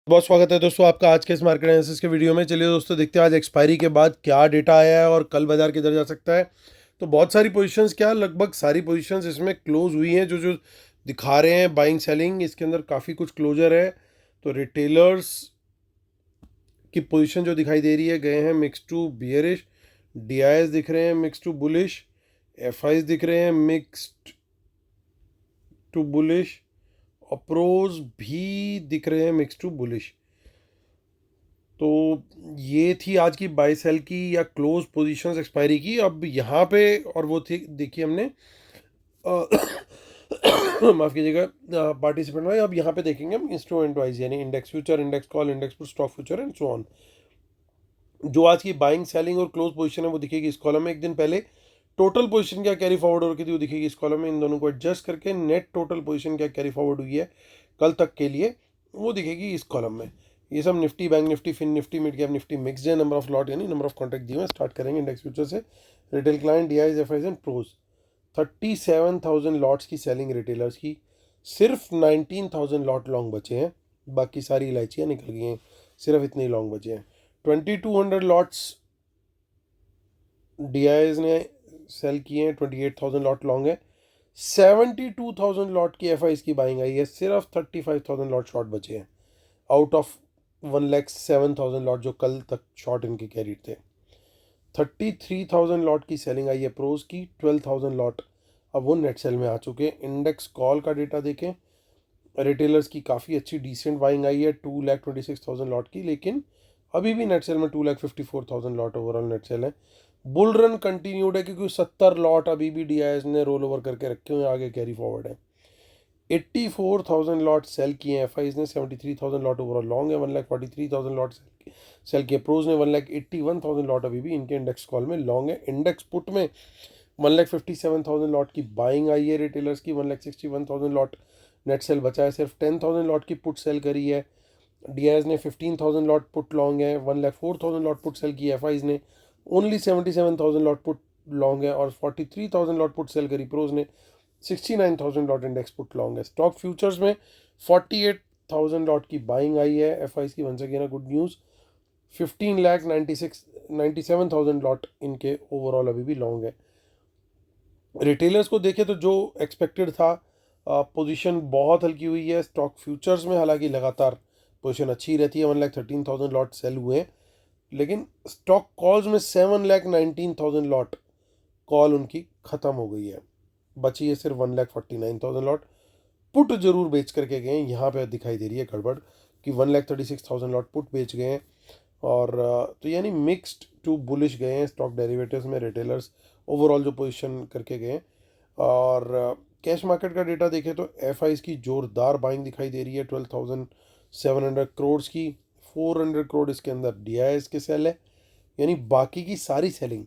बहुत स्वागत है दोस्तों आपका आज के इस मार्केट एनालिसिस के वीडियो में। चलिए दोस्तों देखते हैं आज एक्सपायरी के बाद क्या डेटा आया है और कल बाजार किधर जा सकता है। तो बहुत सारी पोजीशंस, क्या लगभग सारी पोजीशंस इसमें क्लोज हुई हैं। जो जो दिखा रहे हैं बाइंग सेलिंग, इसके अंदर काफ़ी कुछ क्लोजर है। तो रिटेलर्स की पोजीशन जो दिखाई दे रही है गए हैं मिक्स टू बियरिश, डीआईएस दिख रहे हैं मिक्स टू बुलिश, एफआईज दिख रहे हैं मिक्स्ड टू बुलिश, अप्रोज भी दिख रहे हैं मिक्स टू बुलिश। तो ये थी आज की बाय सेल की या क्लोज पोजीशंस एक्सपायरी की। अब यहाँ पे और वो थी देखिए हमने माफ़ कीजिएगा पार्टिसिपेंट वाइज। अब यहाँ पे देखेंगे हम इंस्ट्रूमेंट वाइज, यानी index future, index call, index put, stock future and so on. जो आज की बाइंग सेलिंग और क्लोज पोजीशन है वो दिखेगी इस कॉलम में। एक दिन पहले टोटल पोजीशन क्या कैरी फॉरवर्ड हो रखी थी वो दिखेगी इस कॉलम में। इन दोनों को एडजस्ट करके नेट टोटल पोजीशन क्या कैरी फॉरवर्ड हुई है कल तक के लिए वो दिखेगी इस कॉलम में। ये सब Nifty, bank Nifty, fin Nifty, mid cap Nifty mixed है। नंबर ऑफ लॉट यानी नंबर ऑफ कॉन्ट्रैक्ट दिए हैं। स्टार्ट करेंगे इंडेक्स फ्यूचर से। Retail client, DIIs, FIIs and pros. 37,000 lots की सेलिंग रिटेलर्स की। सिर्फ 19,000 लॉट लॉन्ग बचे हैं, बाकी सारी इलायचियाँ निकल गई हैं, सिर्फ इतने ही लॉन्ग बचे हैं। 2200 लॉट्स डीआईज ने सेल किए हैं, 28,000 लॉट लॉन्ग है। 72,000 लॉट की एफआईज की बाइंग आई है, सिर्फ 35,000 लॉट शॉर्ट बचे हैं आउट ऑफ 1,07,000 लॉट जो कल तक शॉर्ट इनके कैरिड थे। 33,000 लॉट की सेलिंग आई है प्रोज की, 12,000 लॉट अब वो नेट सेल में आ चुके हैं। इंडेक्स कॉल का डेटा देखें, रिटेलर्स की काफ़ी अच्छी डिसेंट बाइंग आई है 2,26,000 लॉट की, लेकिन अभी भी नेट सेल में 2,54,000 लॉट ओवरऑल नेट सेल है। बुल रन कंटिन्यूड है क्योंकि 70 लॉट अभी भी डीआईएस ने रोल ओवर करके रखे हुए हैं, आगे कैरी फॉरवर्ड है। 84,000 लॉट सेल किए हैं एफआईज ने, 73,000 लॉट ओवरऑल लॉन्ग है, 1,43,000 लॉट सेल किए प्रोज ने, 1,81,000 लॉट अभी भी इनके इंडेक्स कॉल में लॉन्ग है। इंडेक्स पुट में 1,57,000 लॉट की बाइंग आई है रिटेलर्स की, 1,61,000 लॉट नेट सेल बचा है। सिर्फ 10,000 लॉट की पुट सेल करी है डीआईएस ने, 15,000 लॉट पुट लॉन्ग है, 1,04,000 लॉट पुट सेल की एफआईज ने, ओनली 77,000 लॉट पुट लॉन्ग है, और 43,000 लॉट पुट सेल करी प्रोज ने, 69,000 लॉट इंडेक्स पुट लॉन्ग है। स्टॉक फ्यूचर्स में 48,000 लॉट की बाइंग आई है एफआईज की, once again good news. 15,97,000 lot इनके ओवरऑल अभी भी लॉन्ग है। रिटेलर्स को देखें तो जो एक्सपेक्टेड था, पोजीशन बहुत हल्की हुई है स्टॉक फ्यूचर्स में। हालांकि लगातार पोजीशन अच्छी रहती है, 1,13,000 लॉट सेल हुए हैं, लेकिन स्टॉक कॉल्स में 7,19,000 लॉट कॉल उनकी ख़त्म हो गई है, बची है सिर्फ 1,49,000 लॉट। पुट जरूर बेच करके गए हैं, यहाँ पे दिखाई दे रही है गड़बड़ कि 1,36,000 लॉट पुट बेच गए हैं। और तो यानी मिक्स्ड टू बुलिश गए हैं स्टॉक डेरिवेटिव्स में रिटेलर्स, ओवरऑल जो पोजीशन करके गए हैं। और कैश मार्केट का डेटा देखें तो एफआईज की जोरदार बाइंग दिखाई दे रही है 12,700 करोड़ की। 400 करोड़ इसके अंदर डीआईएस के सेल है, यानी बाकी की सारी सेलिंग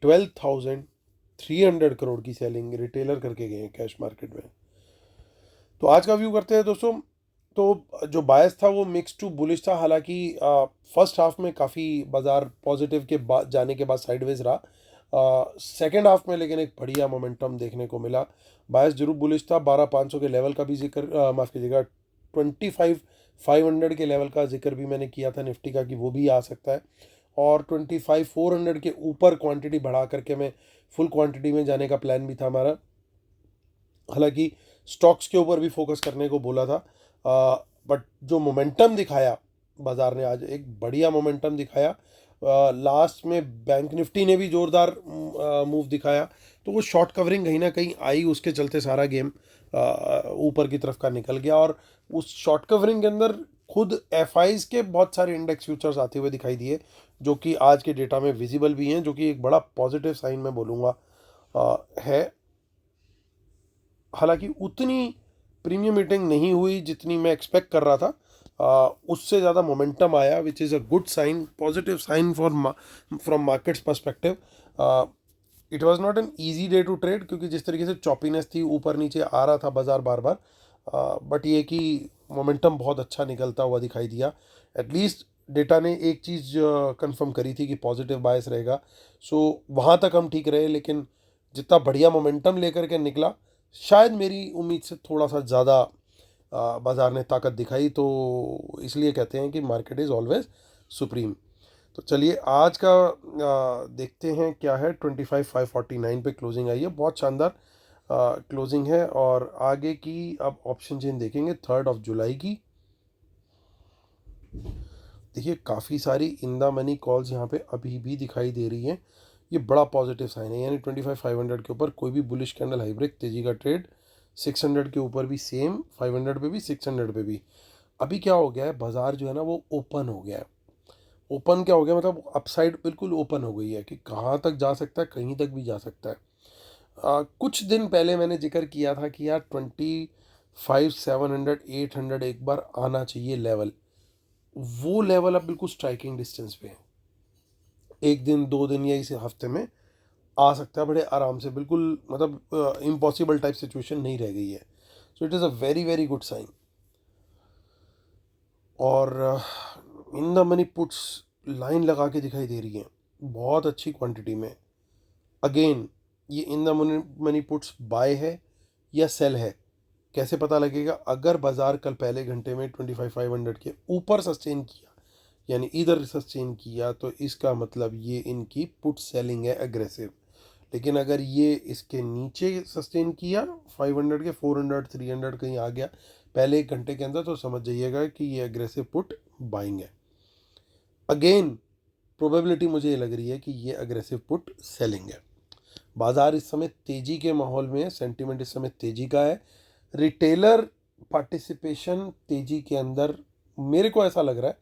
12,300 करोड़ की सेलिंग रिटेलर करके गए हैं कैश मार्केट में। तो आज का व्यू करते हैं दोस्तों। तो जो बायस था वो मिक्स टू बुलिश था। हालांकि फर्स्ट हाफ में काफ़ी बाजार पॉजिटिव के बाद जाने के बाद साइडवेज रहा, सेकेंड हाफ में लेकिन एक बढ़िया मोमेंटम देखने को मिला। बायस जरूर बुलिश था। 12,500 के लेवल का भी जिक्र, माफ़ कीजिएगा 25,500 के लेवल का जिक्र भी मैंने किया था निफ्टी का कि वो भी आ सकता है, और 25,400 के ऊपर क्वांटिटी बढ़ा करके मैं फुल क्वांटिटी में जाने का प्लान भी था हमारा। हालांकि स्टॉक्स के ऊपर भी फोकस करने को बोला था, बट जो मोमेंटम दिखाया बाजार ने, आज एक बढ़िया मोमेंटम दिखाया। लास्ट में बैंक निफ्टी ने भी जोरदार मूव दिखाया, तो वो शॉर्ट कवरिंग कहीं ना कहीं आई, उसके चलते सारा गेम ऊपर की तरफ का निकल गया। और उस शॉर्ट कवरिंग के अंदर खुद एफआईज के बहुत सारे इंडेक्स फ्यूचर्स आते हुए दिखाई दिए, जो कि आज के डेटा में विजिबल भी हैं, जो कि एक बड़ा पॉजिटिव साइन मैं बोलूँगा है। हालांकि उतनी प्रीमियम मीटिंग नहीं हुई जितनी मैं एक्सपेक्ट कर रहा था, उससे ज़्यादा मोमेंटम आया, which is a good sign, positive sign from markets perspective. It was not an easy day to trade, क्योंकि जिस तरीके से चॉपीनेस थी, ऊपर नीचे आ रहा था बाजार बार बार, बट ये कि मोमेंटम बहुत अच्छा निकलता हुआ दिखाई दिया। एटलीस्ट डेटा ने एक चीज़ कंफर्म करी थी कि पॉजिटिव बायस रहेगा, सो वहाँ तक हम ठीक रहे। लेकिन जितना बढ़िया मोमेंटम लेकर के निकला, शायद मेरी उम्मीद से थोड़ा सा ज़्यादा बाज़ार ने ताकत दिखाई, तो इसलिए कहते हैं कि मार्केट इज़ ऑलवेज सुप्रीम। तो चलिए आज का देखते हैं क्या है। 25,549 पे क्लोजिंग आई है, बहुत शानदार क्लोजिंग है। और आगे की अब ऑप्शन चेन देखेंगे 3 जुलाई की। देखिए काफ़ी सारी इन द मनी कॉल्स यहाँ पे अभी भी दिखाई दे रही हैं, ये बड़ा पॉजिटिव साइन है। यानी 25,500 के ऊपर कोई भी बुलिश कैंडल हाई ब्रेक, तेजी का ट्रेड। 600 के ऊपर भी सेम, 500 पे भी, 600 पे भी। अभी क्या हो गया है, बाजार जो है ना वो ओपन हो गया है। ओपन क्या हो गया, मतलब अपसाइड बिल्कुल ओपन हो गई है कि कहाँ तक जा सकता है, कहीं तक भी जा सकता है। कुछ दिन पहले मैंने जिक्र किया था कि यार 25,700 800 एक बार आना चाहिए लेवल। वो लेवल अब बिल्कुल स्ट्राइकिंग डिस्टेंस पे है, एक दिन 2 दिन या इस हफ्ते में आ सकता है बड़े आराम से, बिल्कुल मतलब इम्पॉसिबल टाइप सिचुएशन नहीं रह गई है। So it is a very very good sign. और in the money puts line लगा के दिखाई दे रही है बहुत अच्छी क्वांटिटी में। अगेन ये in the money puts buy है या सेल है, कैसे पता लगेगा? अगर बाजार कल पहले घंटे में 25,500 के ऊपर सस्टेन किया, यानी इधर सस्टेन किया, तो इसका मतलब ये इनकी पुट सेलिंग है एग्रेसिव। लेकिन अगर ये इसके नीचे सस्टेन किया 500 के, 400 300 कहीं आ गया पहले 1 घंटे के अंदर, तो समझ जाइएगा कि ये एग्रेसिव पुट बाइंग है। अगेन प्रोबेबिलिटी मुझे ये लग रही है कि ये एग्रेसिव पुट सेलिंग है। बाजार इस समय तेजी के माहौल में है, सेंटिमेंट इस समय तेजी का है। रिटेलर पार्टिसिपेशन तेजी के अंदर मेरे को ऐसा लग रहा है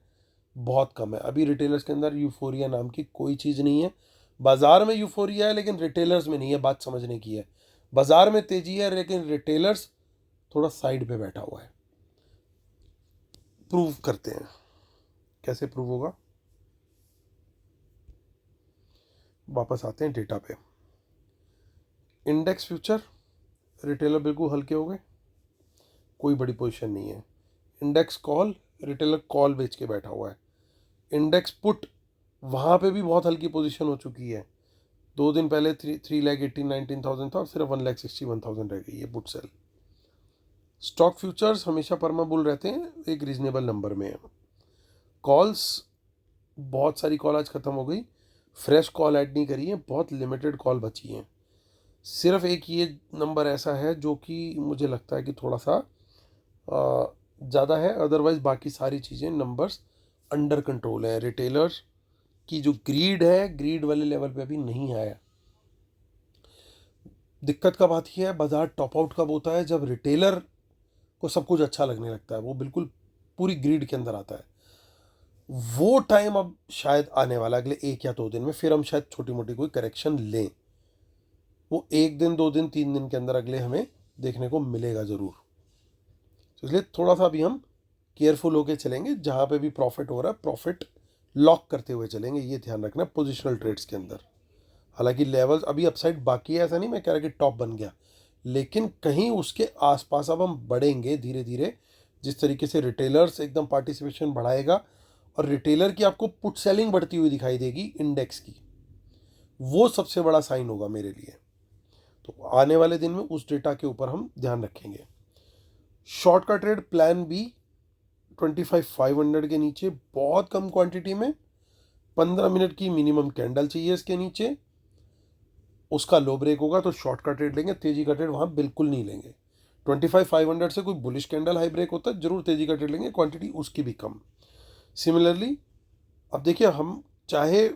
बहुत कम है। अभी रिटेलर्स के अंदर यूफोरिया नाम की कोई चीज़ नहीं है। बाजार में यूफोरिया है लेकिन रिटेलर्स में नहीं है, बात समझने की है। बाजार में तेजी है लेकिन रिटेलर्स थोड़ा साइड पे बैठा हुआ है। प्रूव करते हैं, कैसे प्रूव होगा, वापस आते हैं डेटा पे। इंडेक्स फ्यूचर रिटेलर बिल्कुल हल्के हो गए, कोई बड़ी पोजीशन नहीं है। इंडेक्स कॉल रिटेलर कॉल बेच के बैठा हुआ है। इंडेक्स पुट वहाँ पे भी बहुत हल्की पोजीशन हो चुकी है। 2 दिन पहले 3,18,19,000 था और सिर्फ 1,61,000 रह गई है पुट सेल। स्टॉक फ्यूचर्स हमेशा परमा बुल रहते हैं, एक रीजनेबल नंबर में है। कॉल्स बहुत सारी कॉल आज ख़त्म हो गई, फ्रेश कॉल ऐड नहीं करी है, बहुत लिमिटेड कॉल बची हैं। सिर्फ एक ये नंबर ऐसा है जो कि मुझे लगता है कि थोड़ा सा ज़्यादा है, अदरवाइज बाकी सारी चीज़ें नंबर्स अंडर कंट्रोल है। रिटेलर्स की जो ग्रीड है, ग्रीड वाले लेवल पे अभी नहीं आया। दिक्कत का बात यह है, बाजार टॉप आउट कब होता है? जब रिटेलर को सब कुछ अच्छा लगने लगता है, वो बिल्कुल पूरी ग्रीड के अंदर आता है। वो टाइम अब शायद आने वाला अगले 1 या 2 दिन में, फिर हम शायद छोटी मोटी कोई करेक्शन लें। वो 1 दिन 2 दिन 3 दिन के अंदर अगले हमें देखने को मिलेगा ज़रूर। तो इसलिए थोड़ा सा अभी हम केयरफुल होके चलेंगे, जहाँ पे भी प्रॉफिट हो रहा है प्रॉफिट लॉक करते हुए चलेंगे, ये ध्यान रखना पोजिशनल ट्रेड्स के अंदर। हालांकि लेवल्स अभी अपसाइड बाकी है, ऐसा नहीं मैं कह रहा कि टॉप बन गया, लेकिन कहीं उसके आसपास अब हम बढ़ेंगे धीरे धीरे। जिस तरीके से रिटेलर्स एकदम पार्टिसिपेशन बढ़ाएगा और रिटेलर की आपको पुट सेलिंग बढ़ती हुई दिखाई देगी इंडेक्स की, वो सबसे बड़ा साइन होगा मेरे लिए। तो आने वाले दिन में उस डेटा के ऊपर हम ध्यान रखेंगे। शॉर्ट का ट्रेड प्लान बी 25,500 के नीचे बहुत कम क्वांटिटी में, 15 मिनट की मिनिमम कैंडल चाहिए इसके नीचे, उसका लो ब्रेक होगा तो शॉर्ट का ट्रेड लेंगे, तेजी का ट्रेड वहाँ बिल्कुल नहीं लेंगे। 25,500 से कोई बुलिश कैंडल हाई ब्रेक होता है जरूर तेजी का ट्रेड लेंगे, क्वांटिटी उसकी भी कम। सिमिलरली अब देखिए, हम चाहे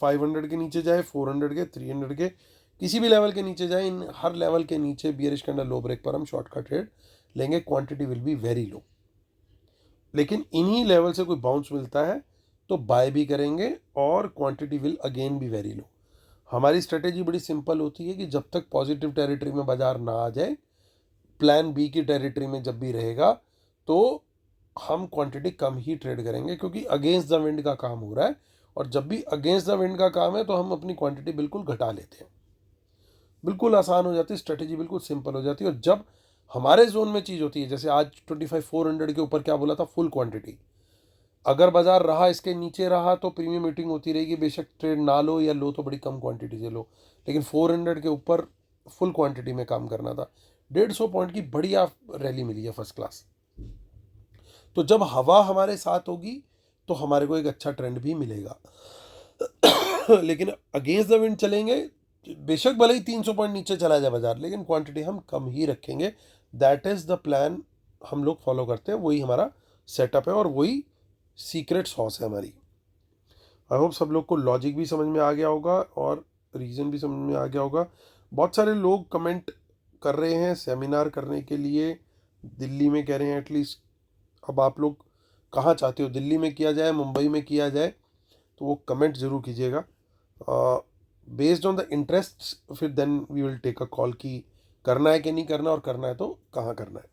500 के नीचे जाए, 400 के, 300 के, किसी भी लेवल के नीचे जाए, इन हर लेवल के नीचे बियरिश कैंडल लो ब्रेक पर हम शॉर्ट का ट्रेड लेंगे, quantity will be very low. लेकिन इन्हीं लेवल से कोई बाउंस मिलता है तो बाय भी करेंगे और क्वांटिटी विल अगेन भी वेरी लो। हमारी स्ट्रेटेजी बड़ी सिंपल होती है कि जब तक पॉजिटिव टेरिटरी में बाजार ना आ जाए, प्लान बी की टेरिटरी में जब भी रहेगा, तो हम क्वांटिटी कम ही ट्रेड करेंगे, क्योंकि अगेंस्ट द विंड का काम हो रहा है। और जब भी अगेंस्ट द विंड का काम है तो हम अपनी क्वांटिटी बिल्कुल घटा लेते हैं। बिल्कुल आसान हो जाती है स्ट्रेटेजी, बिल्कुल सिंपल हो जाती है। और जब हमारे जोन में चीज़ होती है, जैसे आज 25,400 के ऊपर क्या बोला था, फुल क्वांटिटी, अगर बाजार रहा इसके नीचे रहा तो प्रीमियम मीटिंग होती रहेगी, बेशक ट्रेड ना लो या लो तो बड़ी कम क्वांटिटी से लो, लेकिन 400 के ऊपर फुल क्वांटिटी में काम करना था। 150 पॉइंट की बढ़िया रैली मिली है, फर्स्ट क्लास। तो जब हवा हमारे साथ होगी तो हमारे को एक अच्छा ट्रेंड भी मिलेगा। लेकिन अगेंस्ट द विंड चलेंगे, बेशक भले ही 300 पॉइंट नीचे चला जाए बाजार, लेकिन क्वांटिटी हम कम ही रखेंगे। दैट इज़ द प्लान हम लोग फॉलो करते हैं, वही हमारा सेटअप है और वही सीक्रेट सॉस है हमारी। आई होप सब लोग को लॉजिक भी समझ में आ गया होगा और रीज़न भी समझ में आ गया होगा। बहुत सारे लोग कमेंट कर रहे हैं सेमिनार करने के लिए, दिल्ली में कह रहे हैं एटलीस्ट। अब आप लोग कहाँ चाहते हो, दिल्ली में किया जाए, मुंबई में किया जाए, तो वो कमेंट ज़रूर कीजिएगा। बेस्ड ऑन द इंटरेस्ट फिर then we will take a call कि करना है कि नहीं करना, और करना है तो कहाँ करना है।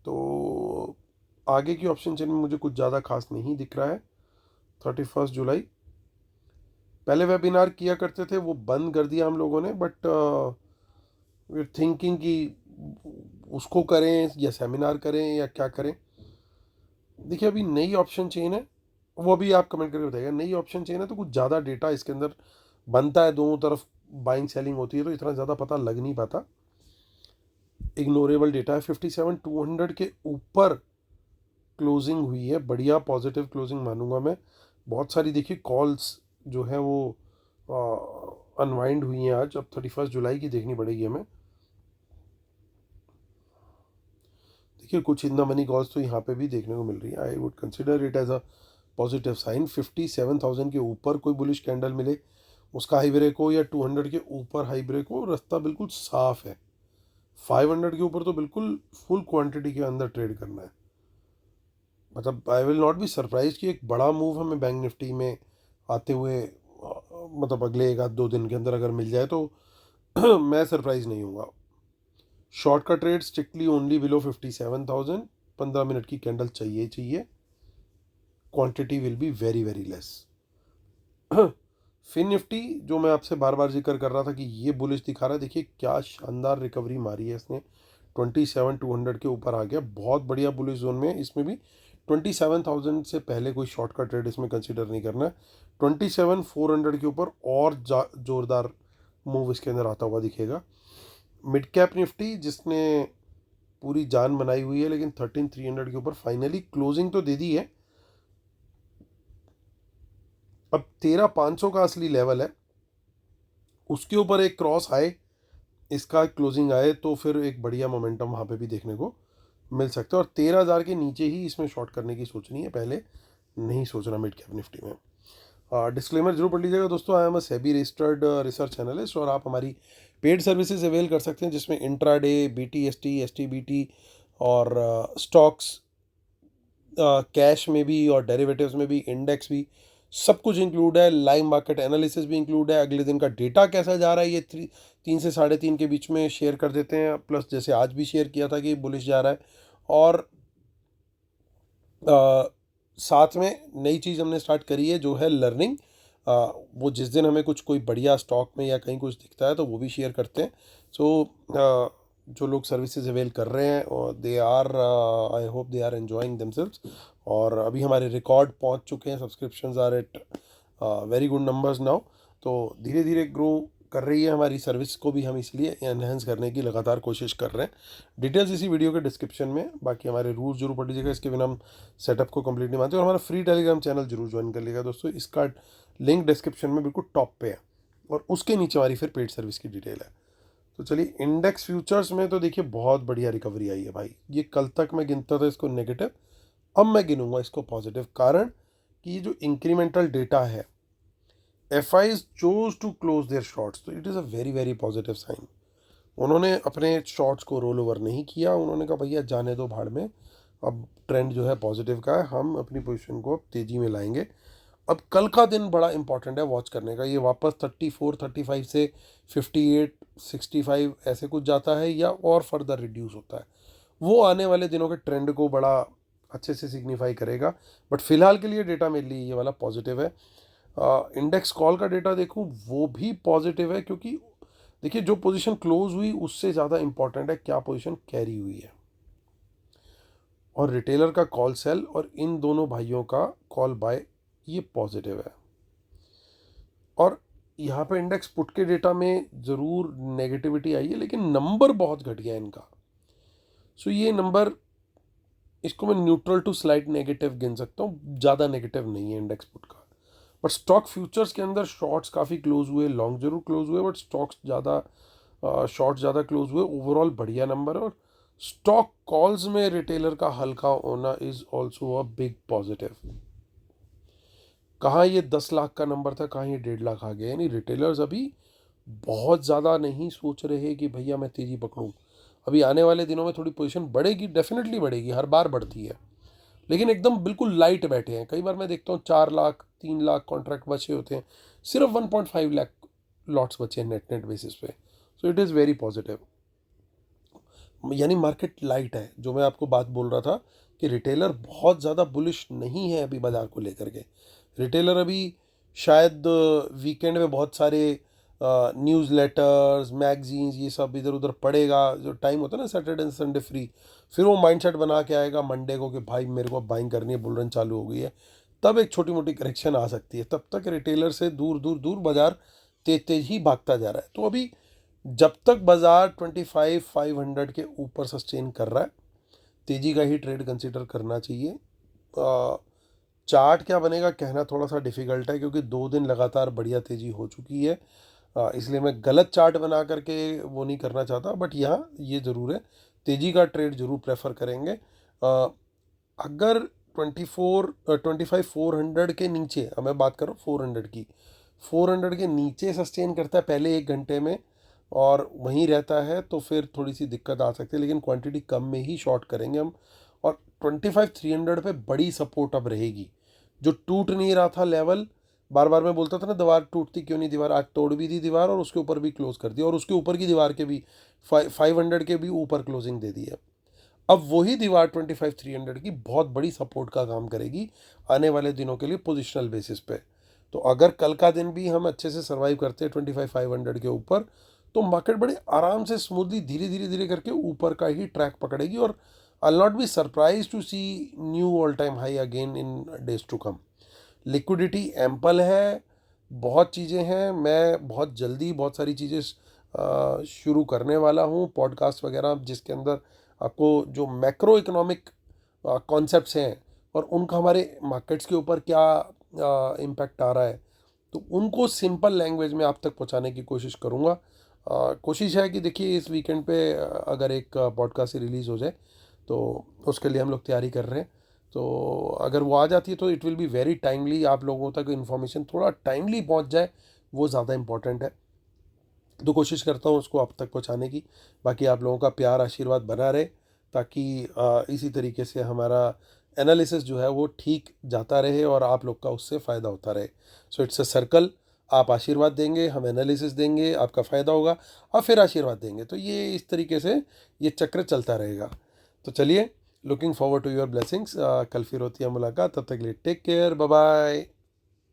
तो आगे की ऑप्शन चेन में मुझे कुछ ज़्यादा खास नहीं दिख रहा है। 31 जुलाई पहले वेबिनार किया करते थे, वो बंद कर दिया हम लोगों ने, बट वी आर थिंकिंग कि उसको करें या सेमिनार करें या क्या करें। देखिए अभी नई ऑप्शन चेन है, वो भी आप कमेंट करके बताइएगा। नई ऑप्शन चेन है तो कुछ ज़्यादा डेटा इसके अंदर बनता है, दोनों तरफ बाइंग सेलिंग होती है, तो इतना ज़्यादा पता लग नहीं पाता। इग्नोरेबल डेटा है। 57,200 के ऊपर क्लोजिंग हुई है, बढ़िया पॉजिटिव क्लोजिंग मानूंगा मैं। बहुत सारी देखिए कॉल्स जो है वो अनवाइंड हुई हैं आज। अब 31 जुलाई की देखनी पड़ेगी हमें। देखिए कुछ इन द मनी कॉल्स तो यहाँ पे भी देखने को मिल रही है। I would consider it as a positive sign. 57,000 के ऊपर कोई बुलिश कैंडल मिले, उसका हाई ब्रेक हो, या 200 के ऊपर हाई ब्रेक हो, रास्ता बिल्कुल साफ है। 500 के ऊपर तो बिल्कुल फुल क्वांटिटी के अंदर ट्रेड करना है। मतलब I will not be surprise कि एक बड़ा मूव हमें बैंक निफ्टी में आते हुए मतलब अगले एक आध दो दिन के अंदर अगर मिल जाए तो मैं सरप्राइज नहीं हूँगा। शॉर्ट का trade strictly only below 57,000। 15 minute की कैंडल चाहिए चाहिए। Quantity will be very very less. Fin Nifty जो मैं आपसे बार बार जिक्र कर रहा था कि ये बुलिश दिखा रहा है, देखिए क्या शानदार रिकवरी मारी है इसने। 27,200 के ऊपर आ गया, बहुत बढ़िया बुलिश जोन में। इसमें भी 27,000 से पहले कोई शॉर्ट का ट्रेड इसमें कंसिडर नहीं करना है। 27,400 के ऊपर और जोरदार मूव इसके अंदर आता हुआ दिखेगा। मिड कैप निफ्टी जिसने पूरी जान बनाई हुई है, लेकिन 13,300 के ऊपर फाइनली क्लोजिंग तो दे दी है। अब 13,500 का असली लेवल है, उसके ऊपर एक क्रॉस आए, इसका क्लोजिंग आए, तो फिर एक बढ़िया मोमेंटम वहाँ पे भी देखने को मिल सकता है। और 13,000 के नीचे ही इसमें शॉर्ट करने की सोचनी है, पहले नहीं सोचना मिड कैप निफ्टी में। डिस्क्लेमर जरूर पढ़ लीजिएगा दोस्तों, I am a SEBI registered research analyst, और आप हमारी पेड सर्विसेज अवेल कर सकते हैं, जिसमें इंट्राडे, BTST, STBT और स्टॉक्स, कैश में भी और डेरिवेटिव्स में भी, इंडेक्स भी, सब कुछ इंक्लूड है। लाइव मार्केट एनालिसिस भी इंक्लूड है। अगले दिन का डेटा कैसा जा रहा है ये 3 से 3:30 के बीच में शेयर कर देते हैं। प्लस जैसे आज भी शेयर किया था कि बुलिश जा रहा है। और साथ में नई चीज़ हमने स्टार्ट करी है जो है लर्निंग। वो जिस दिन हमें कुछ कोई बढ़िया स्टॉक में या कहीं कुछ दिखता है तो वो भी शेयर करते हैं। सो जो लोग सर्विसेज अवेल कर रहे हैं और they are, I hope they are enjoying themselves. और अभी हमारे रिकॉर्ड पहुंच चुके हैं, subscriptions are at very good numbers now. तो धीरे धीरे ग्रो कर रही है हमारी सर्विस को भी, हम इसलिए एनहेंस करने की लगातार कोशिश कर रहे हैं। डिटेल्स इसी वीडियो के डिस्क्रिप्शन में। बाकी हमारे रूल्स जरूर पढ़ लीजिएगा, इसके बिना हम सेटअप को कंप्लीट नहीं मानते। और हमारा फ्री टेलीग्राम चैनल जरूर ज्वाइन कर लीजिएगा दोस्तों, इसका लिंक डिस्क्रिप्शन में बिल्कुल टॉप पे है, और उसके नीचे हमारी फिर पेड सर्विस की डिटेल है। तो चलिए, इंडेक्स फ्यूचर्स में तो देखिए बहुत बढ़िया रिकवरी आई है भाई। ये कल तक मैं गिनता था इसको नेगेटिव, अब मैं गिनूंगा इसको पॉजिटिव। कारण कि ये जो इंक्रीमेंटल डेटा है, FIs chose to close their shorts, तो it is a very very positive sign. उन्होंने अपने शॉर्ट्स को रोल ओवर नहीं किया, उन्होंने कहा भैया जाने दो भाड़ में, अब ट्रेंड जो है पॉजिटिव का है, हम अपनी पोजीशन को अब तेज़ी में लाएंगे। अब कल का दिन बड़ा इंपॉर्टेंट है वॉच करने का। ये वापस 34, 35 से 58, 65 ऐसे कुछ जाता है या और फर्दर रिड्यूस होता है, वो आने वाले दिनों के ट्रेंड को बड़ा अच्छे से सिग्निफाई करेगा। बट फिलहाल के लिए डेटा मेरे लिए ये वाला पॉजिटिव है। इंडेक्स कॉल का डेटा देखूं, वो भी पॉजिटिव है, क्योंकि देखिए जो पोजीशन क्लोज हुई उससे ज़्यादा इंपॉर्टेंट है क्या पोजीशन कैरी हुई है। और रिटेलर का कॉल सेल और इन दोनों भाइयों का कॉल बाय, ये पॉजिटिव है। और यहाँ पे इंडेक्स पुट के डेटा में ज़रूर नेगेटिविटी आई है, लेकिन नंबर बहुत घटिया है इनका। सो ये नंबर इसको मैं न्यूट्रल टू स्लाइट नेगेटिव गिन सकता हूँ, ज़्यादा नेगेटिव नहीं है इंडेक्स पुट का। बट स्टॉक फ्यूचर्स के अंदर शॉर्ट्स काफ़ी क्लोज हुए, लॉन्ग जरूर क्लोज हुए, बट स्टॉक्स ज़्यादा शॉर्ट ज़्यादा क्लोज हुए। ओवरऑल बढ़िया नंबर है। और स्टॉक कॉल्स में रिटेलर का हल्का होना is also a big positive. कहाँ ये 10 लाख का नंबर था, कहाँ ये 1.5 लाख आ गया। यानी रिटेलर्स अभी बहुत ज़्यादा नहीं सोच रहे कि भैया मैं तेज़ी पकड़ूं। अभी आने वाले दिनों में थोड़ी पोजीशन बढ़ेगी, डेफिनेटली बढ़ेगी, हर बार बढ़ती है, लेकिन एकदम बिल्कुल लाइट बैठे हैं। कई बार मैं देखता हूँ 4 लाख 3 लाख कॉन्ट्रैक्ट बचे होते हैं, सिर्फ 1.5 लाख लॉट्स बचे हैं नेट नेट बेसिस पे। सो इट इज़ वेरी पॉजिटिव। यानी मार्केट लाइट है। जो मैं आपको बात बोल रहा था कि रिटेलर बहुत ज़्यादा बुलिश नहीं है अभी बाज़ार को लेकर के। रिटेलर अभी शायद वीकेंड में बहुत सारे न्यूज़ लेटर्स मैगजीन्स ये सब इधर उधर पढ़ेगा, जो टाइम होता है ना सैटरडे एंड संडे फ्री, फिर वो माइंडसेट बना के आएगा मंडे को कि भाई मेरे को बाइंग करनी है, बुल रन चालू हो गई है। तब एक छोटी मोटी करेक्शन आ सकती है। तब तक रिटेलर से दूर दूर दूर बाजार तेज तेज ही भागता जा रहा है। तो अभी जब तक बाजार 25,500 के ऊपर सस्टेन कर रहा है, तेजी का ही ट्रेड कंसीडर करना चाहिए। चार्ट क्या बनेगा कहना थोड़ा सा डिफिकल्ट है, क्योंकि 2 दिन लगातार बढ़िया तेजी हो चुकी है। इसलिए मैं गलत चार्ट बना करके वो नहीं करना चाहता। बट यहाँ ये ज़रूर है, तेजी का ट्रेड जरूर प्रेफर करेंगे। अगर 25,400 के नीचे, अब मैं बात कर रहा हूँ 400 की, 400 के नीचे सस्टेन करता है पहले 1 घंटे में और वहीं रहता है, तो फिर थोड़ी सी दिक्कत आ सकती है, लेकिन क्वांटिटी कम में ही शॉर्ट करेंगे हम। और 25,300 पे बड़ी सपोर्ट अब रहेगी। जो टूट नहीं रहा था लेवल, बार बार मैं बोलता था ना दीवार टूटती क्यों नहीं, दीवार आज तोड़ भी दी दीवार, और उसके ऊपर भी क्लोज कर दिया, और उसके ऊपर की दीवार के भी 500 के भी ऊपर क्लोजिंग दे दी है। अब वही दीवार 25,300 की बहुत बड़ी सपोर्ट का काम करेगी आने वाले दिनों के लिए पोजिशनल बेसिस पे। तो अगर कल का दिन भी हम अच्छे से सर्वाइव करते हैं 25,500 के ऊपर, तो मार्केट बड़े आराम से स्मूथली धीरे धीरे धीरे करके ऊपर का ही ट्रैक पकड़ेगी। और I not be surprise to see new all time high again in days to come. Liquidity ample है, बहुत चीज़ें हैं। मैं बहुत जल्दी बहुत सारी चीज़ें शुरू करने वाला हूँ, पॉडकास्ट वगैरह, जिसके अंदर आपको जो मैक्रो इकोनॉमिक कॉन्सेप्ट्स हैं और उनका हमारे मार्केट्स के ऊपर क्या इम्पैक्ट आ रहा है, तो उनको सिंपल लैंग्वेज में आप तक पहुंचाने की कोशिश करूंगा। कोशिश है कि देखिए इस वीकेंड पे अगर एक पॉडकास्ट रिलीज़ हो जाए, तो उसके लिए हम लोग तैयारी कर रहे हैं। तो अगर वो आ जाती है तो it will be very timely, आप लोगों तक इन्फॉर्मेशन थोड़ा टाइमली पहुंच जाए, वो ज़्यादा इंपॉर्टेंट है। तो कोशिश करता हूँ उसको आप तक पहुँचाने की। बाकी आप लोगों का प्यार आशीर्वाद बना रहे, ताकि इसी तरीके से हमारा एनालिसिस जो है वो ठीक जाता रहे और आप लोग का उससे फ़ायदा होता रहे। So it's a circle. आप आशीर्वाद देंगे, हम एनालिसिस देंगे, आपका फ़ायदा होगा, आप फिर आशीर्वाद देंगे, तो ये इस तरीके से ये चक्र चलता रहेगा। तो चलिए, looking forward to your blessings. कल फिर होती है मुलाकात, तब तक के लिए टेक केयर, बाय बाय।